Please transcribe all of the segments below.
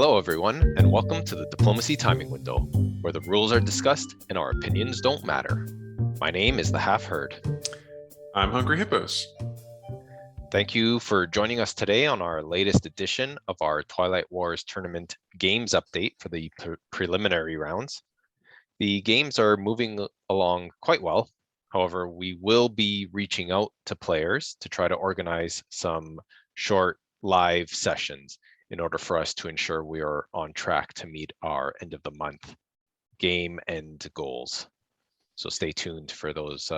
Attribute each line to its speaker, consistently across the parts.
Speaker 1: Hello, everyone, and welcome to the Diplomacy Timing Window, where the rules are discussed and our opinions don't matter. My name is The Half-Heard.
Speaker 2: I'm Hungry Hippos.
Speaker 1: Thank you for joining us today on our latest edition of our Twilight Wars tournament games update for the preliminary rounds. The games are moving along quite well. However, we will be reaching out to players to try to organize some short live sessions in order for us to ensure we are on track to meet our end of the month game end goals. So stay tuned for those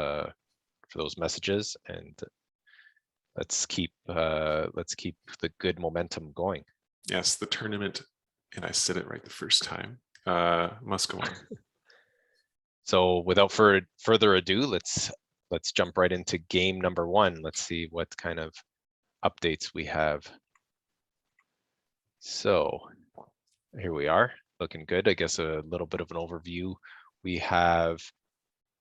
Speaker 1: messages, and let's keep the good momentum going.
Speaker 2: Yes, the tournament, and I said it right the first time, must go on.
Speaker 1: So without further ado, let's jump right into game number one. Let's see what kind of updates we have. So here we are, looking good. I guess a little bit of an overview. We have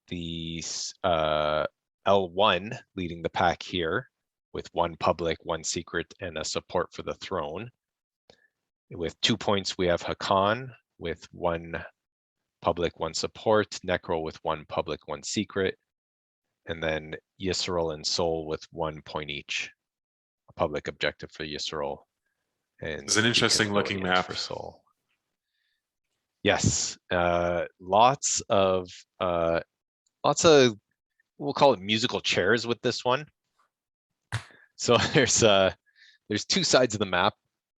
Speaker 1: the L1 leading the pack here with one public, one secret, and a support for the throne. With 2 points, we have Hakan with one public, one support, Necro with one public, one secret, and then Yisrael and Sol with 1 point each. A public objective for Yisrael. And
Speaker 2: it's an interesting looking map
Speaker 1: for Sol. Yes, lots of we'll call it musical chairs with this one. So there's two sides of the map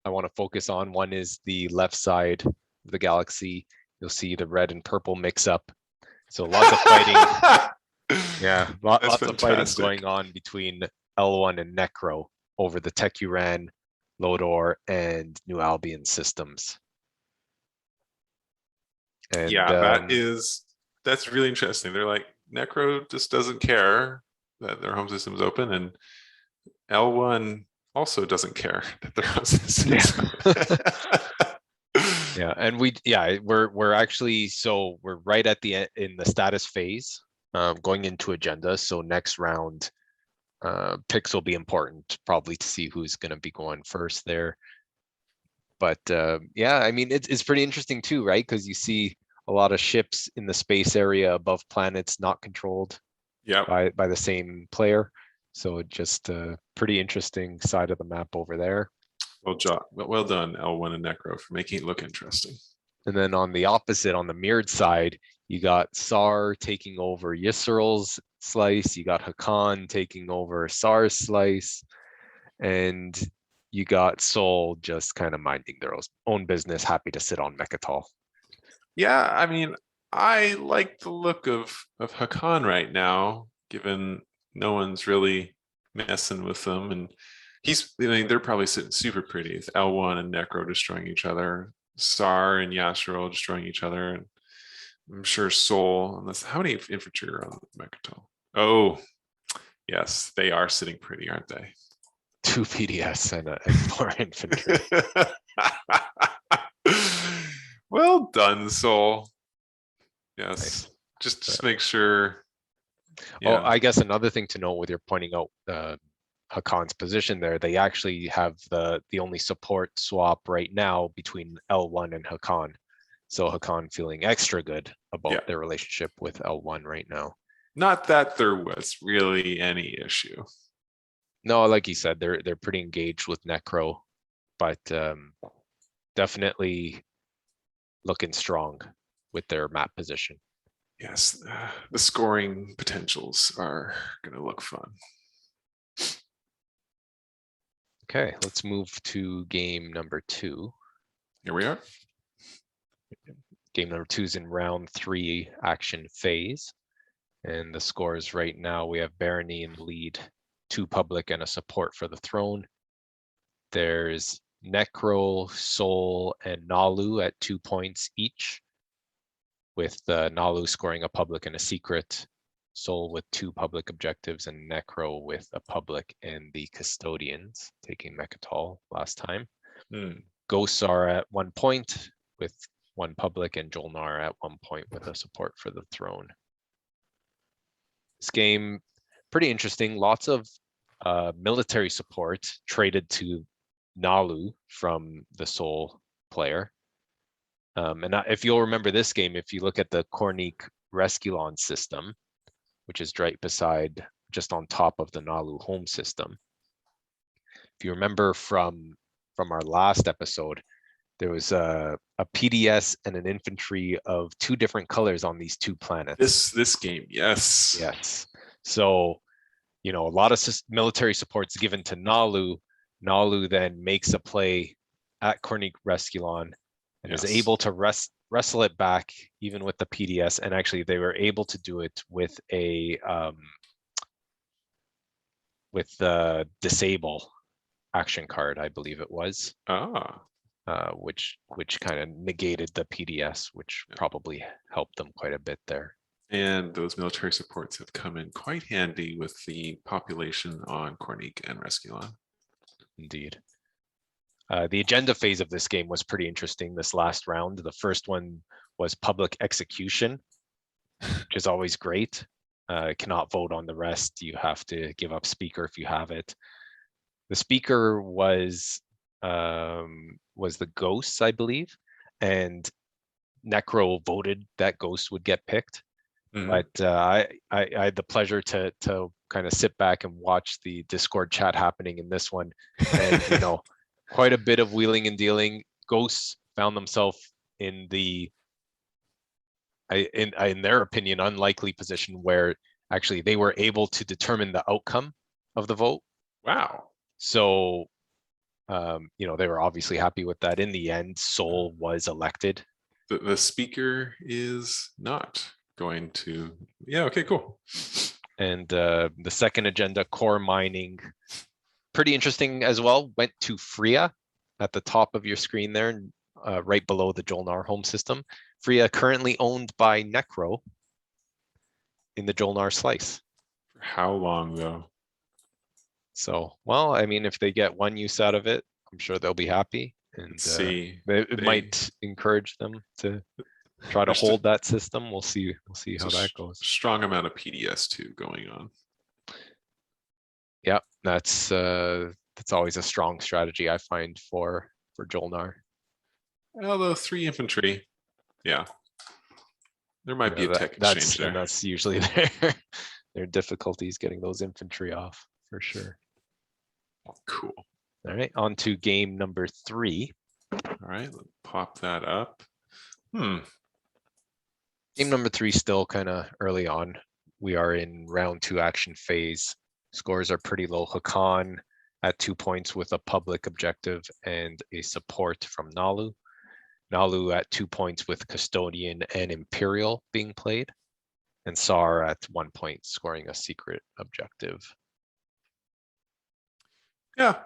Speaker 1: I want to focus on. One is the left side of the galaxy. You'll see the red and purple mix up. So lots of fighting. Yeah, lots of fighting going on between L1 and Necro over the Tecuran, Lodor, and New Albion systems. And,
Speaker 2: yeah, that's really interesting. They're like, Necro just doesn't care that their home system is open, and L1 also doesn't care that their home system is open.
Speaker 1: Yeah, and we're actually, so we're right at the end in the status phase, going into agenda. So next round picks will be important, probably, to see who's going to be going first there. But yeah, I mean, it's pretty interesting too, right? Because you see a lot of ships in the space area above planets not controlled by the same player. So just a pretty interesting side of the map over there.
Speaker 2: Well done, L1 and Necro, for making it look interesting.
Speaker 1: And then on the opposite, on the mirrored side, you got Sar taking over Yisrael's slice. You got Hakan taking over Sar's slice. And you got Sol just kind of minding their own business, happy to sit on Mechatol.
Speaker 2: Yeah, I mean, I like the look of Hakan right now, given no one's really messing with them. And they're probably sitting super pretty with L1 and Necro destroying each other, Sar and Yasharol destroying each other, and I'm sure Sol. How many infantry are on Mechatol? Oh, yes, they are sitting pretty, aren't they?
Speaker 1: 2 PDS and 4 infantry.
Speaker 2: Well done, Sol. Yes, nice. Just make sure.
Speaker 1: Yeah. Oh, I guess another thing to note with your pointing out Hakan's position there, they actually have the only support swap right now between L1 and Hakan. So Hakan feeling extra good about their relationship with L1 right now.
Speaker 2: Not that there was really any issue.
Speaker 1: No, like you said, they're pretty engaged with Necro, but definitely looking strong with their map position.
Speaker 2: Yes, the scoring potentials are going to look fun.
Speaker 1: Okay, let's move to game number 2.
Speaker 2: Here we are.
Speaker 1: Game number 2 is in round 3 action phase. And the scores right now, we have Barony in the lead, 2 public and a support for the throne. There's Necro, Sol, and Nalu at 2 points each, with Nalu scoring a public and a secret, Sol with 2 public objectives, and Necro with a public and the Custodians, taking Mechatol last time. Gosar at 1 point with 1 public, and Jolnar at 1 point with a support for the throne. This game, pretty interesting. Lots of military support traded to Nalu from the Sol player. If you'll remember this game, if you look at the Kornik Resculon system, which is right beside, just on top of the Nalu home system. If you remember from our last episode, there was a PDS and an infantry of 2 different colors on these 2 planets.
Speaker 2: This game, yes.
Speaker 1: Yes. So, a lot of military support's given to Nalu. Nalu then makes a play at Kornik Resculon and is able to wrestle it back even with the PDS. And actually, they were able to do it with the disable action card, I believe it was. Which kind of negated the PDS, which probably helped them quite a bit there.
Speaker 2: And those military supports have come in quite handy with the population on Kornik and Resculon.
Speaker 1: Indeed. The agenda phase of this game was pretty interesting this last round. The first one was public execution, which is always great. Cannot vote on the rest. You have to give up speaker if you have it. The speaker was the ghosts, I believe, and Necro voted that ghosts would get picked. But I had the pleasure to kind of sit back and watch the Discord chat happening in this one, and quite a bit of wheeling and dealing. Ghosts found themselves in in their opinion, unlikely position where actually they were able to determine the outcome of the vote.
Speaker 2: Wow.
Speaker 1: So, they were obviously happy with that. In the end, Sol was elected.
Speaker 2: The speaker is not going to. Yeah. Okay. Cool.
Speaker 1: And the second agenda, core mining, pretty interesting as well. Went to Freya at the top of your screen there, right below the Jolnar home system. Freya currently owned by Necro in the Jolnar slice.
Speaker 2: For how long though?
Speaker 1: So, well, I mean, if they get one use out of it, I'm sure they'll be happy. And it might encourage them to try to hold that system. We'll see how that goes.
Speaker 2: Strong amount of PDS too going on.
Speaker 1: Yeah, that's always a strong strategy I find for Jolnar.
Speaker 2: Although 3 infantry, yeah, there might be a tech exchange there.
Speaker 1: And that's usually their difficulties getting those infantry off for sure.
Speaker 2: Cool.
Speaker 1: All right, on to game number 3.
Speaker 2: All right, let's pop that up.
Speaker 1: Game number 3 still kind of early on. We are in round 2 action phase. Scores are pretty low. Hakan at 2 points with a public objective and a support from Nalu. Nalu at 2 points with Custodian and Imperial being played. And Sar at 1 point scoring a secret objective.
Speaker 2: Yeah,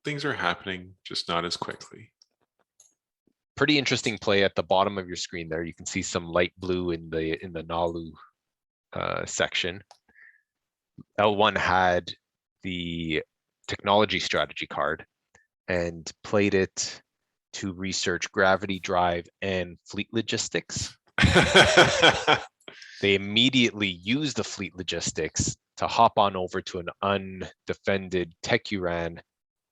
Speaker 2: things are happening, just not as quickly.
Speaker 1: Pretty interesting play at the bottom of your screen there. You can see some light blue in the Nalu section. L1 had the technology strategy card and played it to research gravity drive and fleet logistics. They immediately used the fleet logistics to hop on over to an undefended Tecuran,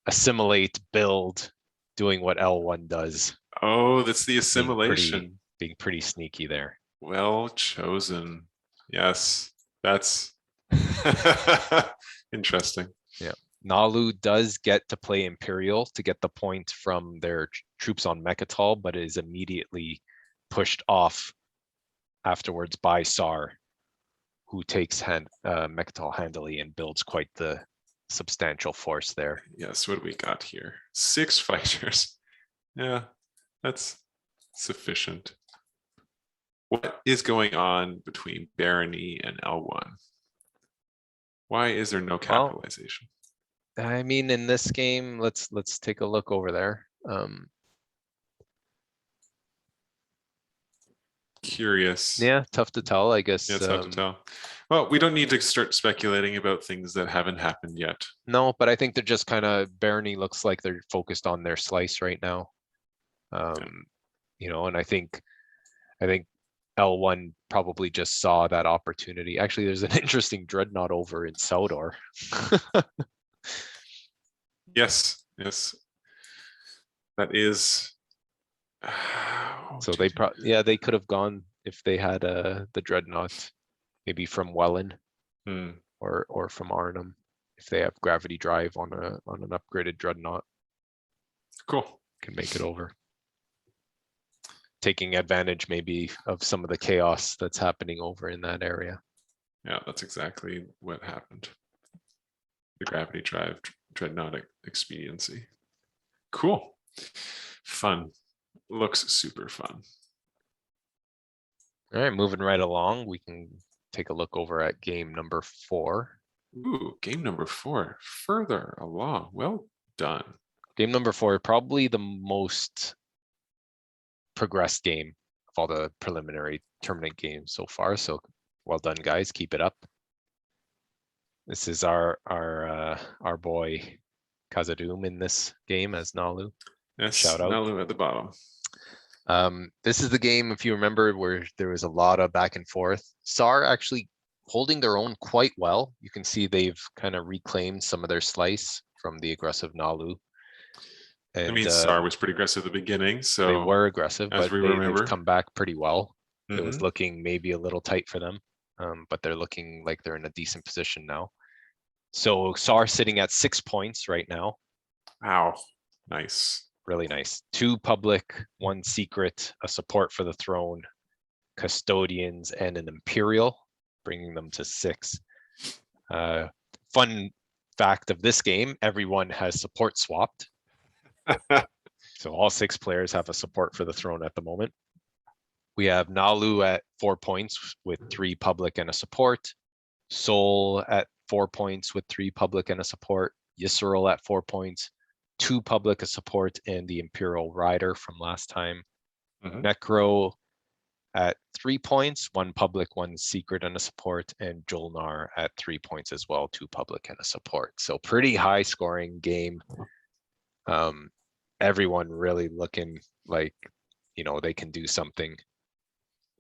Speaker 1: assimilate, build, doing what L1 does.
Speaker 2: Oh, that's the assimilation.
Speaker 1: Being pretty sneaky there.
Speaker 2: Well chosen. Yes, that's interesting.
Speaker 1: Yeah. Nalu does get to play Imperial to get the point from their troops on Mechatol, but is immediately pushed off afterwards by Sar, who takes Mechatol handily and builds quite the substantial force there.
Speaker 2: Yes, what do we got here? 6 fighters. Yeah, that's sufficient. What is going on between Barony and L1? Why is there no capitalization?
Speaker 1: I mean, in this game, let's take a look over there.
Speaker 2: Curious.
Speaker 1: Yeah, tough to tell, I guess.
Speaker 2: Yeah, it's tough to tell. Well, we don't need to start speculating about things that haven't happened yet.
Speaker 1: No, but I think they're just kind of, Barony looks like they're focused on their slice right now. And I think L1 probably just saw that opportunity. Actually, there's an interesting dreadnought over in Saudor.
Speaker 2: Yes. That is
Speaker 1: So they they could have gone if they had the dreadnought, maybe from Welland or from Arnhem, if they have gravity drive on an upgraded dreadnought.
Speaker 2: Cool.
Speaker 1: Can make it over. Taking advantage maybe of some of the chaos that's happening over in that area.
Speaker 2: Yeah, that's exactly what happened. The gravity drive dreadnought expediency. Cool. Fun. Looks super fun.
Speaker 1: All right, moving right along, we can take a look over at game number 4.
Speaker 2: Ooh, game number 4. Further along. Well done.
Speaker 1: Game number 4, probably the most progressed game of all the preliminary tournament games so far. So well done, guys. Keep it up. This is our boy Kazadoom in this game as Nalu.
Speaker 2: Yes,
Speaker 1: Shout out.
Speaker 2: Nalu at the bottom.
Speaker 1: This is the game, if you remember, where there was a lot of back and forth. SAR actually holding their own quite well. You can see they've kind of reclaimed some of their slice from the aggressive Nalu. And,
Speaker 2: I mean, SAR was pretty aggressive at the beginning, so
Speaker 1: they were aggressive,
Speaker 2: as
Speaker 1: but they've come back pretty well. It was looking maybe a little tight for them, but they're looking like they're in a decent position now. So SAR sitting at 6 points right now.
Speaker 2: Wow, nice.
Speaker 1: Really nice. 2 public, 1 secret, a support for the throne, custodians, and an imperial, bringing them to 6. Fun fact of this game, everyone has support swapped. So all 6 players have a support for the throne at the moment. We have Nalu at 4 points with 3 public and a support. Seoul at 4 points with 3 public and a support. Yisrael at 4 points, 2 public, a support, and the Imperial Rider from last time. Necro at 3 points, 1 public, 1 secret and a support, and Jolnar at 3 points as well, 2 public and a support. So pretty high scoring game. Everyone really looking like, you know, they can do something.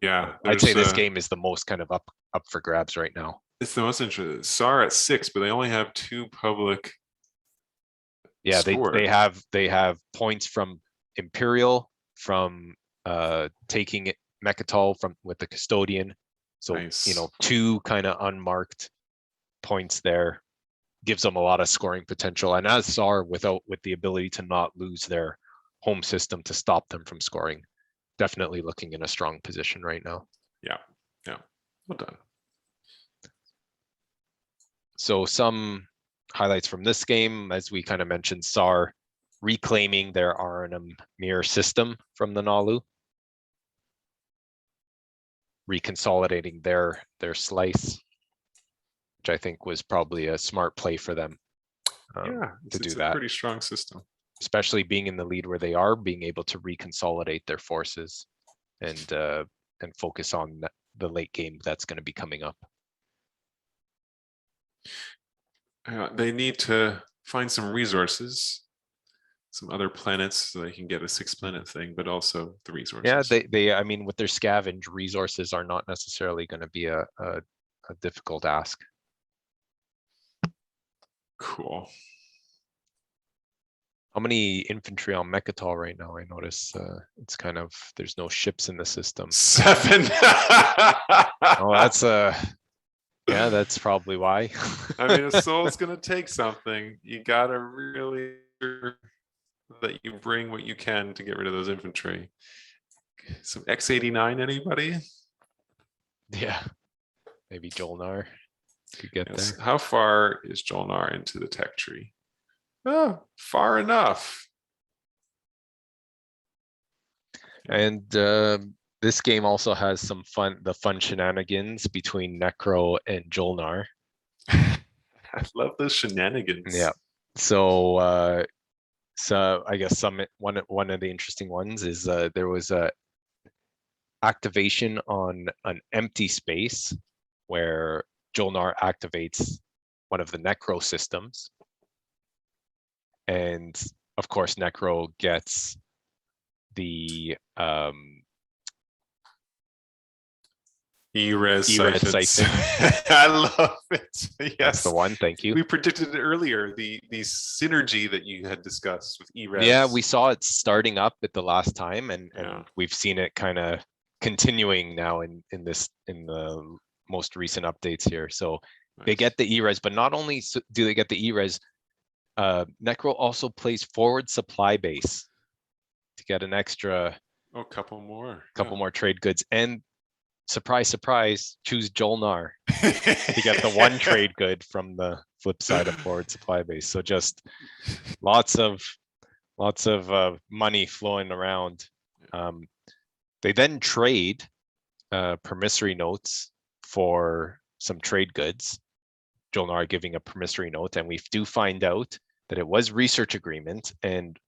Speaker 2: Yeah,
Speaker 1: I'd say this game is the most kind of up for grabs right now.
Speaker 2: It's the most interesting. SAR at 6, but they only have 2 public.
Speaker 1: Yeah, they have points from Imperial, from taking it Mechatol from with the custodian. So nice. You know, 2 kind of unmarked points there. Gives them a lot of scoring potential, and as SAR with the ability to not lose their home system to stop them from scoring, definitely looking in a strong position right now.
Speaker 2: Yeah, well done.
Speaker 1: So some highlights from this game, as we kind of mentioned, SAR reclaiming their Arnhem mirror system from the Nalu, reconsolidating their slice, which I think was probably a smart play for them.
Speaker 2: To do that. Pretty strong system,
Speaker 1: especially being in the lead where they are, being able to reconsolidate their forces and focus on the late game that's going to be coming up.
Speaker 2: They need to find some resources, some other planets, so they can get a 6-planet thing, but also the resources.
Speaker 1: Yeah, they I mean, with their scavenge, resources are not necessarily going to be a difficult ask.
Speaker 2: Cool.
Speaker 1: How many infantry on Mechatol right now? I notice it's kind of, there's no ships in the system.
Speaker 2: 7.
Speaker 1: Oh, that's yeah, that's probably why.
Speaker 2: I mean, a soul's gonna take something. You gotta really that you bring what you can to get rid of those infantry. Some X89, anybody?
Speaker 1: Yeah, maybe Jolnar could get there.
Speaker 2: How far is Jolnar into the tech tree? Oh, far enough.
Speaker 1: And this game also has some fun shenanigans between Necro and Jolnar.
Speaker 2: I love those shenanigans.
Speaker 1: Yeah. So I guess one of the interesting ones is there was a activation on an empty space where Jolnar activates one of the Necro systems. And of course, Necro gets the
Speaker 2: E-res
Speaker 1: E-res
Speaker 2: siphons.
Speaker 1: siphons.
Speaker 2: I love it.
Speaker 1: That's
Speaker 2: Yes.
Speaker 1: the one. Thank you.
Speaker 2: We predicted it earlier, the synergy that you had discussed with E-res.
Speaker 1: Yeah, we saw it starting up at the last time, and
Speaker 2: Yeah.
Speaker 1: we've seen it kind of continuing now in the most recent updates here. So they
Speaker 2: Nice.
Speaker 1: get the E-res, but not only do they get the E-res, Necro also plays forward supply base to get an extra
Speaker 2: Oh, a couple more.
Speaker 1: couple more trade goods, and surprise, surprise, choose Jolnar
Speaker 2: Yeah.
Speaker 1: to get the one trade good from the flip side of forward supply base. So just lots of money flowing around. They then trade promissory notes for some trade goods. Jolnar giving a promissory note, and we do find out that it was research agreement. And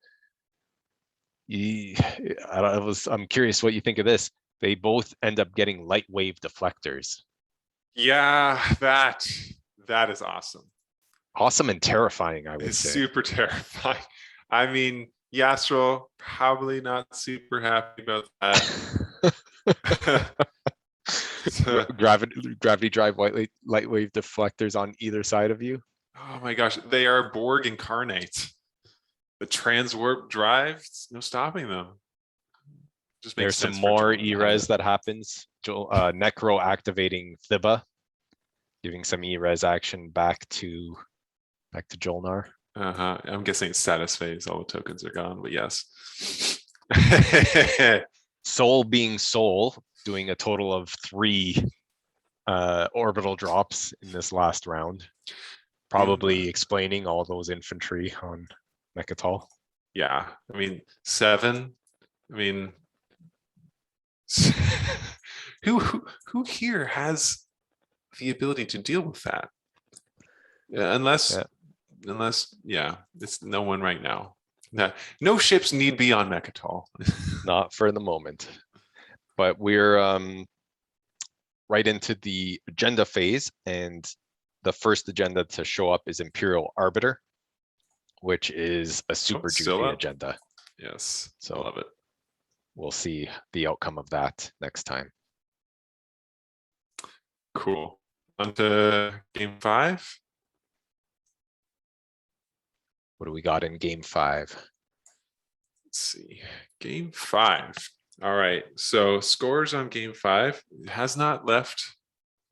Speaker 1: I'm curious what you think of this. They both end up getting light wave deflectors.
Speaker 2: Yeah, that is awesome.
Speaker 1: Awesome and terrifying, I would
Speaker 2: It's
Speaker 1: say.
Speaker 2: super terrifying. I mean, Yastral probably not super happy about that.
Speaker 1: Gravity drive light wave deflectors on either side of you.
Speaker 2: Oh my gosh, they are Borg incarnate. The transwarp drive, no stopping them. Just
Speaker 1: There's some more E-res that happens. Necro activating Thiba, giving some E-res action back to Jolnar.
Speaker 2: I'm guessing it's status phase. All the tokens are gone, but yes.
Speaker 1: Soul being Soul, doing a total of 3 orbital drops in this last round. Probably explaining all those infantry on Mechatol.
Speaker 2: Yeah, I mean 7. I mean, who here has the ability to deal with that? Unless, it's no one right now. No ships need be on Mechatol.
Speaker 1: Not for the moment. But we're right into the agenda phase, and the first agenda to show up is Imperial Arbiter, which is a super juicy agenda.
Speaker 2: Yes,
Speaker 1: so
Speaker 2: I love it.
Speaker 1: We'll see the outcome of that next time.
Speaker 2: Cool. On to game 5.
Speaker 1: What do we got in game 5?
Speaker 2: Let's see. Game 5. All right. So scores on game 5 has not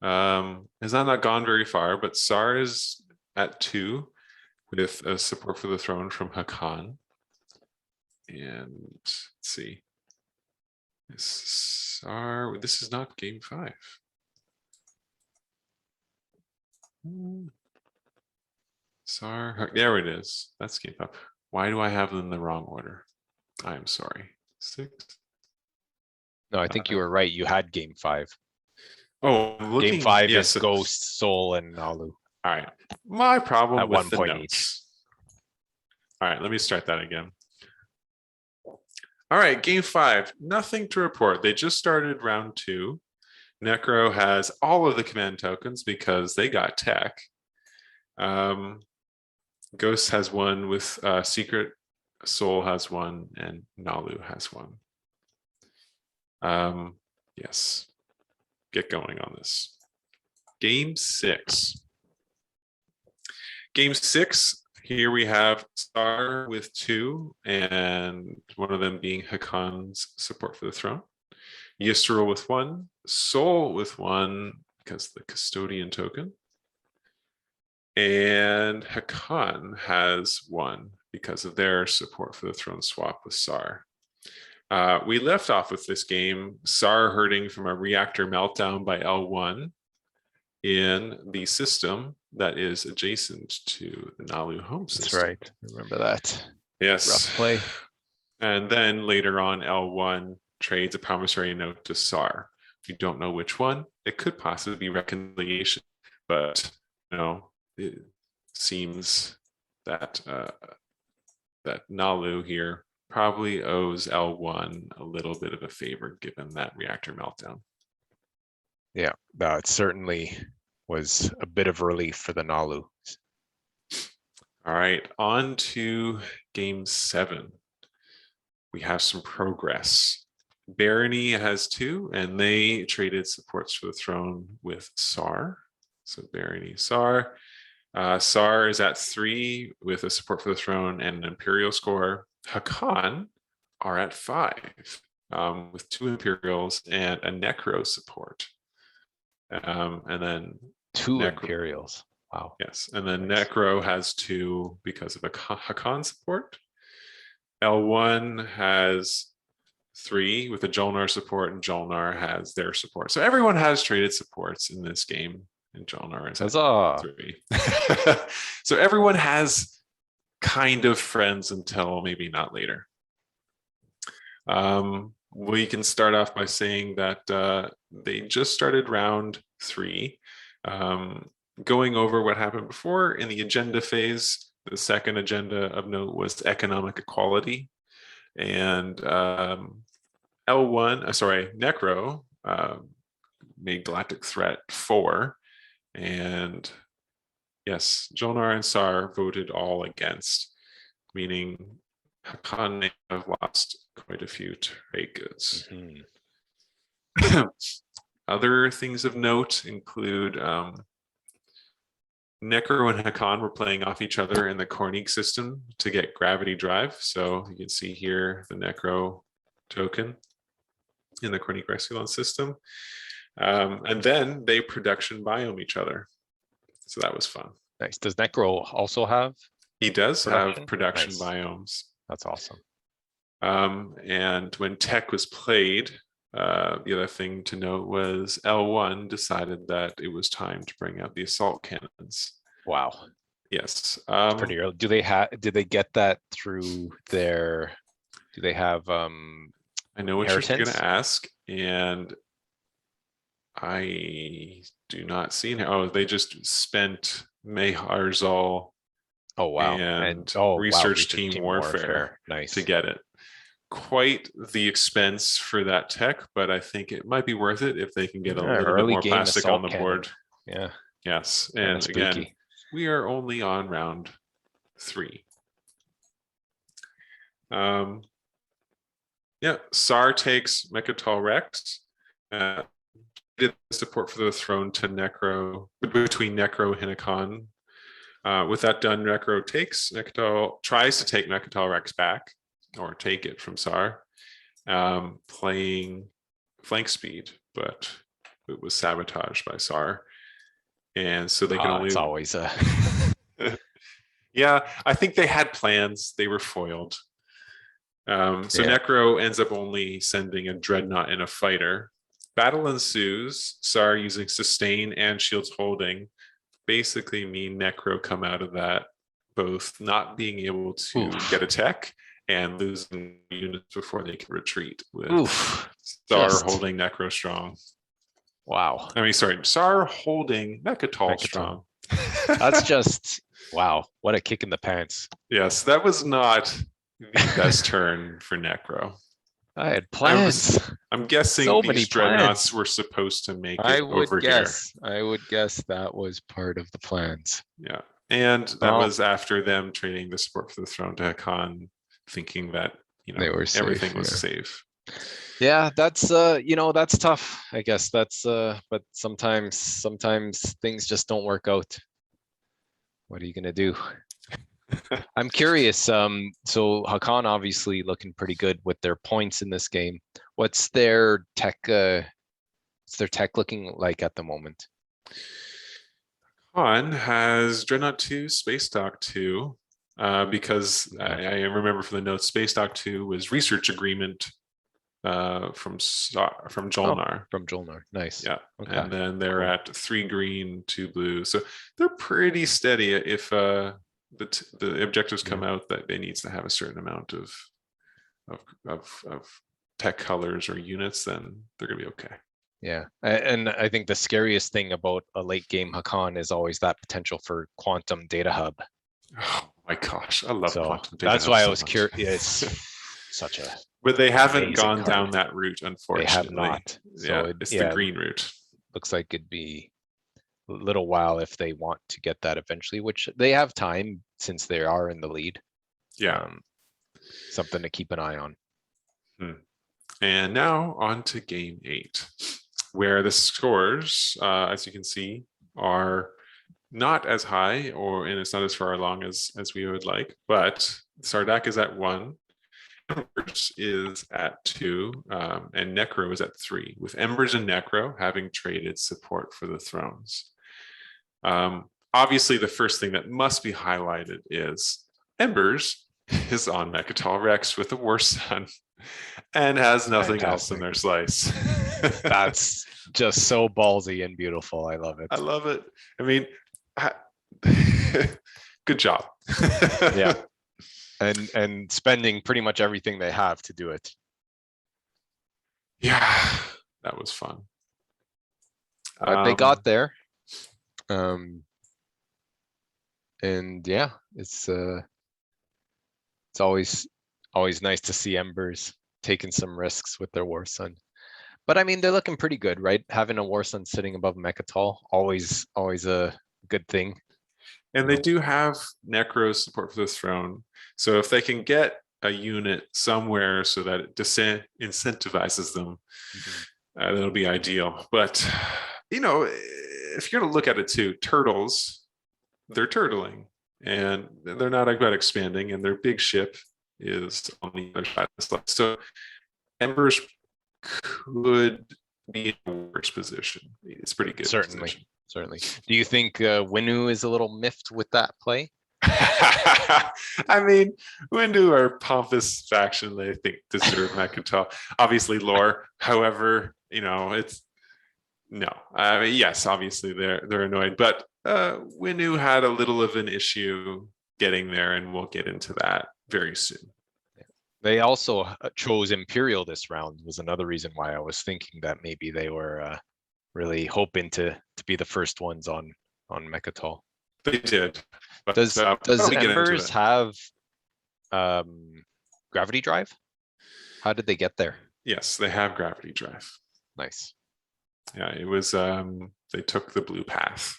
Speaker 2: gone very far, but SAR is at 2 with a support for the throne from Hakan. And let's see. SAR, this is not game 5. SAR, there it is. That's game 5. Why do I have them in the wrong order? I am sorry. 6.
Speaker 1: No, I think you were right. You had game 5.
Speaker 2: Oh,
Speaker 1: game 5 is Ghost, Soul, and Nalu.
Speaker 2: All right. My problem
Speaker 1: at
Speaker 2: with
Speaker 1: 1
Speaker 2: the
Speaker 1: point
Speaker 2: notes.
Speaker 1: each.
Speaker 2: All right, let me start that again. All right, game 5. Nothing to report. They just started round 2. Necro has all of the command tokens because they got tech. Ghost has 1 with Secret. Soul has 1, and Nalu has 1. Yes. Get going on this. Game 6. Game 6, here we have Star with 2, and one of them being Hakan's support for the throne. Yisrael with 1, Soul with 1, because the custodian token. And Hakan has 1 because of their support for the throne swap with Sar. We left off with this game, Sar hurting from a reactor meltdown by L1 in the system that is adjacent to the Nalu home system.
Speaker 1: That's right. Remember that.
Speaker 2: Yes.
Speaker 1: Rough play.
Speaker 2: And then later on, L1 trades a promissory note to Sar. We don't know which one. It could possibly be reconciliation, but it seems that that Nalu here probably owes L1 a little bit of a favor given that reactor meltdown.
Speaker 1: Yeah, no, it certainly was a bit of relief for the Nalu.
Speaker 2: All right, on to game 7. We have some progress. Barony has 2, and they traded supports for the throne with Sar. So Barony, Sar. Sar is at 3 with a support for the throne and an Imperial score. Hakan are at 5 with 2 Imperials and a Necro support. And then
Speaker 1: 2 Imperials. Wow.
Speaker 2: Yes, and then
Speaker 1: Nice.
Speaker 2: Necro has 2 because of a Hakan support. L1 has 3 with a Jolnar support, and Jolnar has their support. So everyone has traded supports in this game, and Jolnar is at 3. So everyone has kind of friends until maybe not later. We can start off by saying that they just started round 3. Going over what happened before in the agenda phase, the second agenda of note was economic equality. And Necro made Galactic Threat 4. And yes, Jolnar and Sar voted all against, meaning Hakan may have lost quite a few trade goods.
Speaker 1: Mm-hmm.
Speaker 2: Other things of note include Necro and Hakan were playing off each other in the Kornig system to get gravity drive. So you can see here the Necro token in the Kornig Rexulon system. And then they production biome each other. So that was fun.
Speaker 1: Nice. Does Necro also have?
Speaker 2: He does
Speaker 1: production?
Speaker 2: have production
Speaker 1: Nice.
Speaker 2: biomes.
Speaker 1: That's awesome.
Speaker 2: And when Tech was played, the other thing to note was L1 decided that it was time to bring out the assault cannons.
Speaker 1: Wow.
Speaker 2: Yes.
Speaker 1: Pretty early. Did they get that through their? Do they have?
Speaker 2: I know what you're going to ask, and I do not see it. Oh, they just spent Meharzal.
Speaker 1: Oh wow!
Speaker 2: And
Speaker 1: wow,
Speaker 2: research team warfare
Speaker 1: nice
Speaker 2: to get it. Quite the expense for that tech, but I think it might be worth it if they can get a little bit more plastic on the board.
Speaker 1: Yeah.
Speaker 2: Yes, and again, we are only on round 3. Yeah, Sar takes Mechatol Rex. Did support for the throne to Necro, between Necro and Hakan. With that done, Necro tries to take Mechatol Rex back, or take it from Sar, playing flank speed, but it was sabotaged by Sar. And so they can only...
Speaker 1: It's always a...
Speaker 2: Yeah, I think they had plans. They were foiled. Necro ends up only sending a Dreadnought and a fighter. Battle ensues, Sar using sustain and shields holding basically mean Necro come out of that both not being able to get a tech and losing units before they can retreat, with Sar holding Necro strong.
Speaker 1: Wow.
Speaker 2: I mean, sorry, Sar holding Mechatol strong.
Speaker 1: That's just, wow, what a kick in the pants.
Speaker 2: Yes, that was not the best turn for Necro.
Speaker 1: I had plans.
Speaker 2: I'm guessing
Speaker 1: so
Speaker 2: these dreadnoughts were supposed to make it over here.
Speaker 1: I would guess that was part of the plans.
Speaker 2: Yeah, and that was after them trading the support for the throne to Hakan, thinking that they were safe, everything was safe.
Speaker 1: Yeah, that's that's tough. I guess that's but sometimes things just don't work out. What are you gonna do? I'm curious. So Hakan obviously looking pretty good with their points in this game. What's their tech? What's their tech looking like at the moment?
Speaker 2: Hakan has Dreadnought 2, Space Dock 2, because I remember from the notes, Space Dock 2 was research agreement from Jolnar.
Speaker 1: From Jolnar, nice.
Speaker 2: Yeah, okay. And then they're at 3 green, 2 blue, so they're pretty steady. If the objectives come out that they needs to have a certain amount of tech colors or units, then they're gonna be okay.
Speaker 1: Yeah, and I think the scariest thing about a late game Hakan is always that potential for quantum data hub.
Speaker 2: Oh my gosh, I love quantum data.
Speaker 1: That's why I was curious. Such a
Speaker 2: but they haven't gone down that route, unfortunately.
Speaker 1: They have not.
Speaker 2: So it's the green route.
Speaker 1: Looks like it'd be a little while if they want to get that eventually, which they have time since they are in the lead.
Speaker 2: Yeah.
Speaker 1: Something to keep an eye on.
Speaker 2: And now on to game 8, where the scores, as you can see, are not as high, and it's not as far along as we would like, but Sardak is at 1, Embers is at 2, and Necro is at 3, with Embers and Necro having traded support for the thrones. Obviously, the first thing that must be highlighted is Embers is on Mechatol Rex with a War Sun and has nothing else in their slice.
Speaker 1: That's just so ballsy and beautiful. I love it.
Speaker 2: I love it. I mean, good job.
Speaker 1: Yeah. And spending pretty much everything they have to do it.
Speaker 2: Yeah, that was fun.
Speaker 1: But they got there. And yeah, it's always nice to see Embers taking some risks with their War Sun. But I mean, they're looking pretty good, right? Having a War Sun sitting above Mechatol, always a good thing.
Speaker 2: And they do have Necro's support for the throne. So if they can get a unit somewhere so that it incentivizes them, that'll be ideal. But, you know, if you're going to look at it too, turtles, they're turtling. And they're not about expanding. And their big ship is on the other side of the slide. So Embers could be in a worse position. It's pretty good.
Speaker 1: Certainly. Do you think Winu is a little miffed with that play?
Speaker 2: I mean, Windu are pompous faction. They think deserve Mechatol. Obviously, lore. However, you know, it's no. I mean, yes, obviously they're annoyed, but Windu had a little of an issue getting there, and we'll get into that very soon.
Speaker 1: They also chose Imperial this round. Was another reason why I was thinking that maybe they were really hoping to be the first ones on Mechatol.
Speaker 2: They did. But,
Speaker 1: does Embers have gravity drive? How did they get there?
Speaker 2: Yes, they have gravity drive.
Speaker 1: Nice.
Speaker 2: Yeah, it was they took the blue path.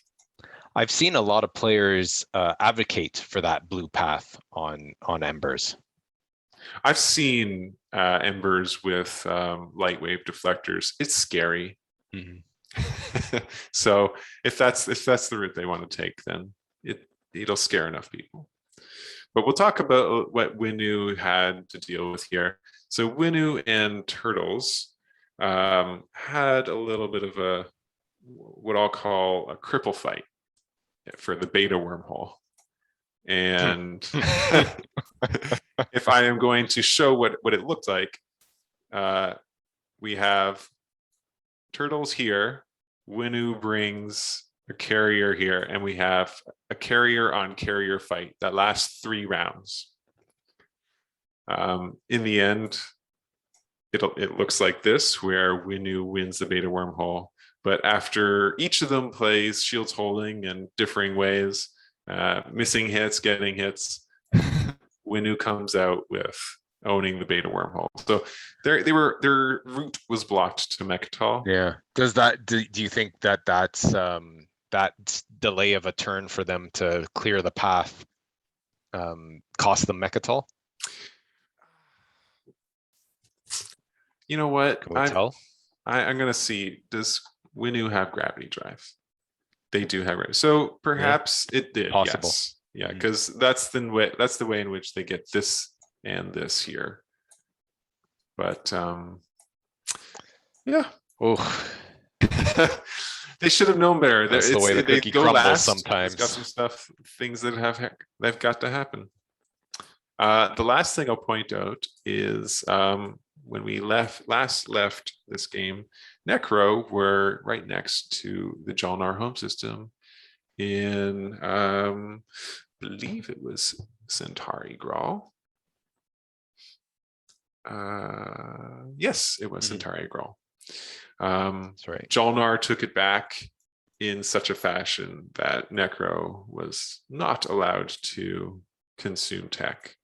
Speaker 1: I've seen a lot of players advocate for that blue path on Embers.
Speaker 2: I've seen Embers with light wave deflectors. It's scary. So if that's the route they want to take, then it'll scare enough people. But we'll talk about what Winu had to deal with here. So Winu and Turtles had a little bit of a what I'll call a cripple fight for the beta wormhole. And if I am going to show what it looked like, we have Turtles here. Winu brings a carrier here, and we have a carrier on carrier fight that lasts 3 rounds. In the end, it looks like this, where Winu wins the beta wormhole. But after each of them plays shields holding in differing ways, missing hits, getting hits, Winu comes out with owning the beta wormhole. So their route was blocked to Mechatol.
Speaker 1: Yeah. Do you think that's that delay of a turn for them to clear the path cost them Mechatol?
Speaker 2: You know what?
Speaker 1: Can we tell?
Speaker 2: I'm gonna see. Does Winu have gravity drive? They do have gravity. So perhaps it did.
Speaker 1: Possible.
Speaker 2: Yes. Yeah, because that's the way in which they get this and this here. But yeah.
Speaker 1: Oh.
Speaker 2: They should have known better.
Speaker 1: That's the way the cookie crumbles sometimes.
Speaker 2: It's got some things that they've got to happen. The last thing I'll point out is when we last left this game, Necro were right next to the Jolnar home system in believe it was Centauri Grawl. Yes, it was Centauri Grawl.
Speaker 1: That's right.
Speaker 2: Jolnar took it back in such a fashion that Necro was not allowed to consume tech.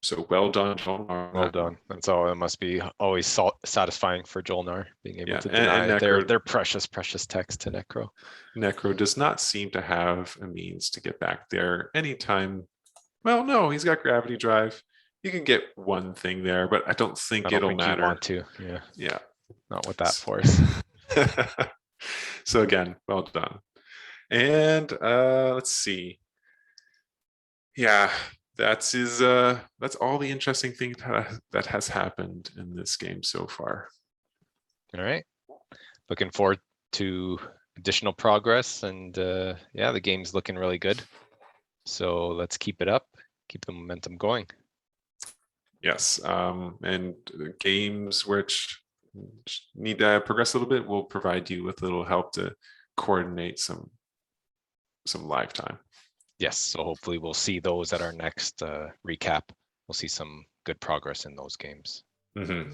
Speaker 2: So well done, Jolnar.
Speaker 1: Well done. That's all. It must be always satisfying for Jolnar being able to deny
Speaker 2: and Necro,
Speaker 1: their precious text to Necro.
Speaker 2: Necro does not seem to have a means to get back there anytime. Well, no, he's got gravity drive. you can get one thing there, but I don't think
Speaker 1: I don't
Speaker 2: it'll
Speaker 1: think
Speaker 2: matter.
Speaker 1: you want to. Yeah,
Speaker 2: Yeah.
Speaker 1: not with that force.
Speaker 2: So again, well done. And let's see. Yeah, that's all the interesting thing that has happened in this game so far.
Speaker 1: All right. Looking forward to additional progress, and yeah, the game's looking really good. So let's keep it up, keep the momentum going.
Speaker 2: Yes, and games which need to progress a little bit will provide you with a little help to coordinate some live time.
Speaker 1: Yes, so hopefully we'll see those at our next recap. We'll see some good progress in those games.
Speaker 2: Mm-hmm.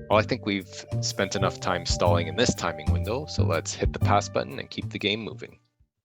Speaker 1: Well, I think we've spent enough time stalling in this timing window, so let's hit the pass button and keep the game moving.